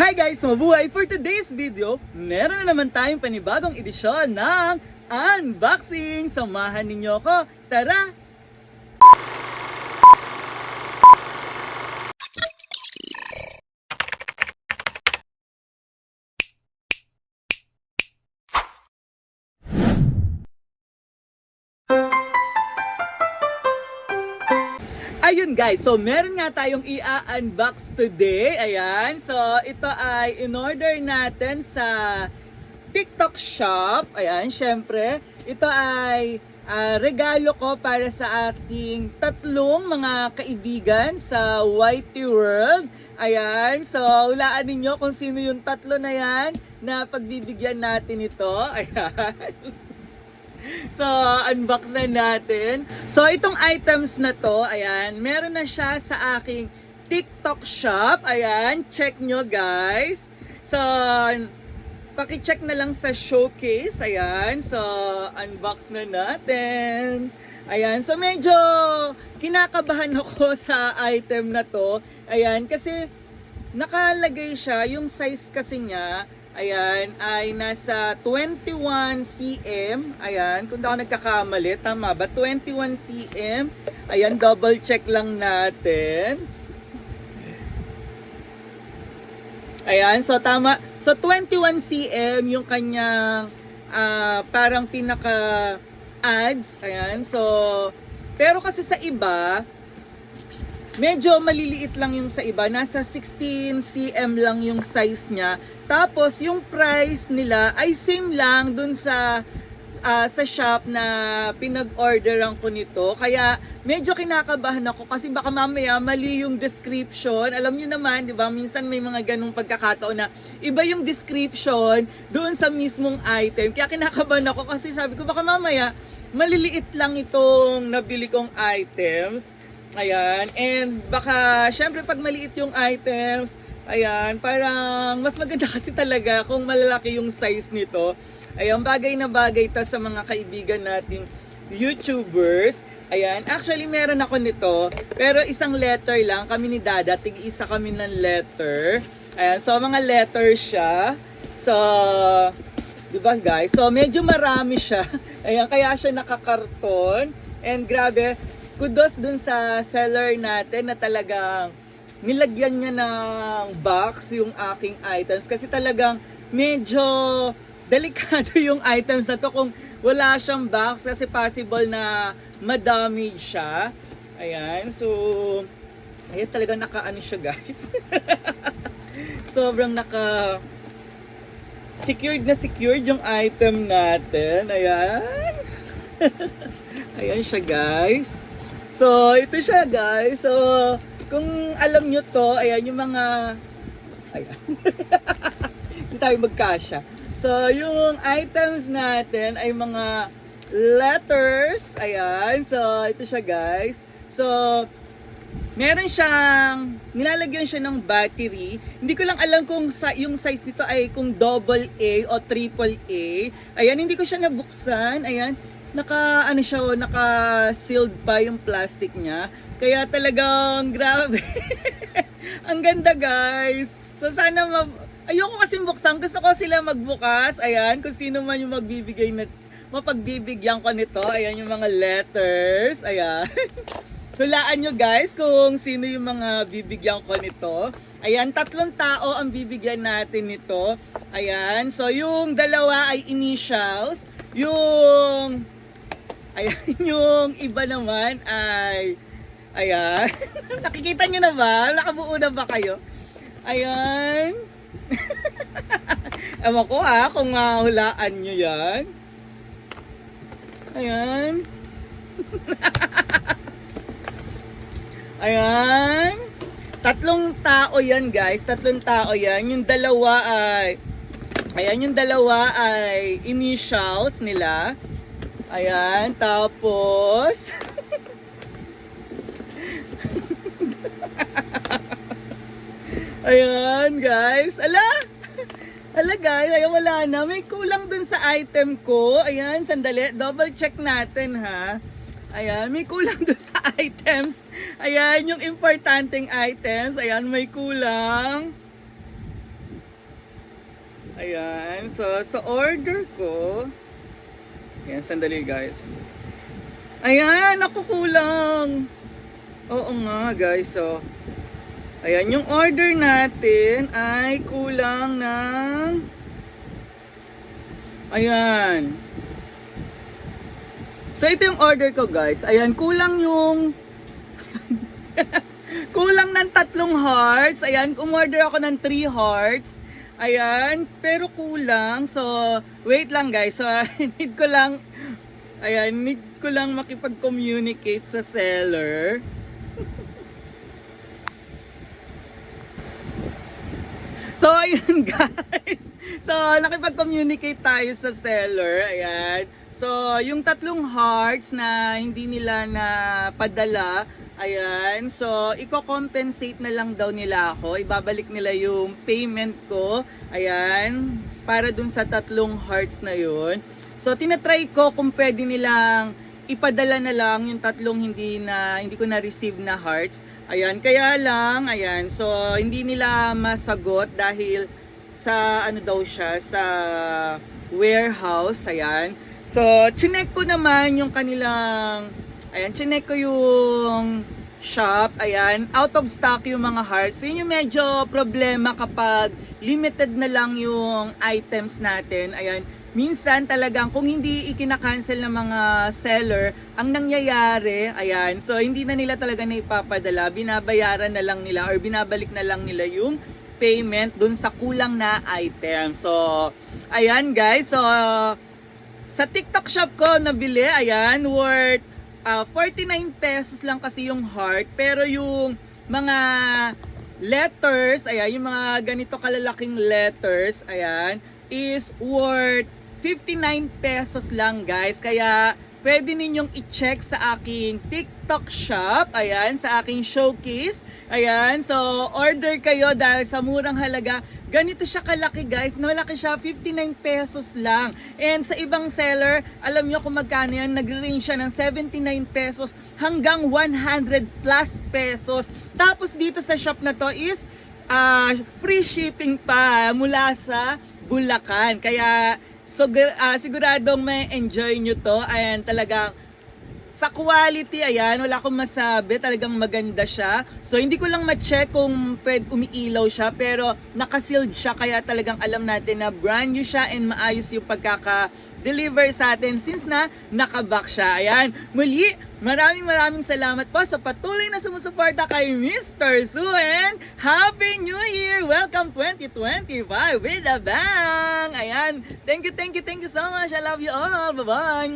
Hi guys! Mabuhay! For today's video, meron na naman tayong panibagong edisyon ng unboxing! Samahan ninyo ko! Tara! Ayun guys, so meron nga tayong i-unbox today. Ayan, so ito ay in-order natin sa TikTok shop. Ayan, syempre, ito ay regalo ko para sa ating tatlong mga kaibigan sa YT World. Ayan, so hulaan ninyo kung sino yung tatlo na yan na pagbibigyan natin ito. Ayan. So, unbox na natin. So, itong items na to, ayan, meron na siya sa aking TikTok shop. Ayan, check nyo guys. So, paki-check na lang sa showcase. Ayan, so, unbox na natin. Ayan, so medyo kinakabahan ako sa item na to. Ayan, kasi nakalagay siya, yung size kasi niya, ayan, ay nasa 21 cm. Ayan, kung ako nagkakamali, tama ba? 21 cm. Ayan, double check lang natin. Ayan, so tama. So 21 cm yung kanyang parang pinaka ads. Ayan, so pero kasi sa iba, medyo maliliit lang yung sa iba. Nasa 16 cm lang yung size niya. Tapos, yung price nila ay same lang dun sa shop na pinag-orderan ko nito. Kaya, medyo kinakabahan ako kasi baka mamaya mali yung description. Alam niyo naman, di ba? Minsan may mga ganung pagkakataon na iba yung description doon sa mismong item. Kaya kinakabahan ako kasi sabi ko baka mamaya maliliit lang itong nabili kong items. Ayan, and baka syempre pag maliit yung items, ayan, parang mas maganda kasi talaga kung malalaki yung size nito. Ayan, bagay na bagay ta sa mga kaibigan nating YouTubers. Ayan, actually meron ako nito, pero isang letter lang, kami ni Dada, tig-isa kami ng letter. Ayan, so mga letter siya. So, diba guys? So, medyo marami siya. Ayan, kaya siya nakakarton. And grabe, kudos dun sa seller natin na talagang nilagyan niya ng box yung aking items. Kasi talagang medyo delikado yung items na to kung wala siyang box kasi possible na ma-damage siya. Ayan, so ayan talagang naka-ano siya guys. Sobrang naka secured na secured yung item natin. Ayan. Ayan siya guys. So, ito siya guys. So, kung alam nyo to, ayan yung mga ayan. Hindi tayo magkasya. So, yung items natin ay mga letters. Ayan. So, ito siya guys. So, meron siyang, nilalagyan siya ng battery. Hindi ko lang alam kung yung size nito ay kung double A o triple A. Ayan, hindi ko siya nabuksan. Ayan, naka sealed pa yung plastic niya. Kaya talagang grabe. Ang ganda guys. So sana ayoko kasi buksan. Gusto ko sila magbukas. Ayan, kung sino man yung magbibigay na mapagbibigyan ko nito. Ayan yung mga letters. Ayan. Hulaan nyo guys kung sino yung mga bibigyan ko nito. Ayan, tatlong tao ang bibigyan natin nito. Ayan, so yung dalawa ay initials. Yung yung iba naman ay ayan. Nakikita nyo na ba? Nakabuo na ba kayo? Ayan. Ewan ko kung mahulaan nyo yan. Ayan. Ayan. Tatlong tao yan guys. Tatlong tao yan. Yung dalawa ay ayan, yung dalawa ay initials nila. Ayan, tapos ayan guys. Ala guys, ayan wala na. May kulang dun sa item ko. Ayan, sandali. Double check natin ha. Ayan, may kulang dun sa items. Ayan, yung importanteng items. Ayan, may kulang. Ayan. So, sa order ko, ayan, sandali guys. Ayan, ako kulang. Oo nga guys, so, ayan, yung order natin ay kulang ng, ayan. So, ito yung order ko guys. Ayan, kulang yung, kulang ng 3 hearts. Ayan, umorder ako ng 3 hearts. Ayan, pero kulang. So, wait lang guys. So, need ko lang, ayan, need ko lang makipag-communicate sa seller. So, ayun guys. So, nakipag-communicate tayo sa seller. Ayan. So, yung 3 hearts na hindi nila na padala, ayan. So, i-compensate na lang daw nila ako. Ibabalik nila yung payment ko. Ayan. Para dun sa 3 hearts na yun. So, tinatry ko kung pwede nilang ipadala na lang yung 3 hindi ko na-receive na hearts. Ayan, kaya lang, ayan, so hindi nila masagot dahil sa ano daw siya, sa warehouse, ayan. So, chinek ko naman yung kanilang, ayan, chinek ko yung shop, ayan, out of stock yung mga hearts. So, yun yung medyo problema kapag limited na lang yung items natin, ayan. Minsan talagang kung hindi ikinakancel ng mga seller, ang nangyayari, ayan, so hindi na nila talaga na ipapadala, binabayaran na lang nila or binabalik na lang nila yung payment dun sa kulang na item. So, ayan guys, so sa TikTok shop ko nabili, ayan, worth 49 pesos lang kasi yung heart, pero yung mga letters, ayan, yung mga ganito kalalaking letters, ayan, is worth 59 pesos lang guys. Kaya pwede ninyong i-check sa aking TikTok shop. Ayan, sa aking showcase. Ayan, so order kayo dahil sa murang halaga. Ganito siya kalaki guys. Malaki siya, 59 pesos lang. And sa ibang seller, alam nyo kung magkano yan, nag-range siya ng 79 pesos hanggang 100 plus pesos. Tapos dito sa shop na to is free shipping pa mula sa Bulacan. Kaya siguradong may enjoy nyo to. Ayan, talagang sa quality, ayan, wala akong masabi. Talagang maganda siya. So, hindi ko lang ma-check kung umiilaw siya. Pero naka-sealed siya. Kaya talagang alam natin na brand new siya and maayos yung pagkaka-deliver sa atin since na naka-box siya. Ayan, muli, maraming salamat po sa patuloy na sumusuporta kay Mr. Su and Happy New Year! Welcome 2025 with a bang! Ayan, thank you so much. I love you all. Bye-bye!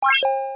Bye.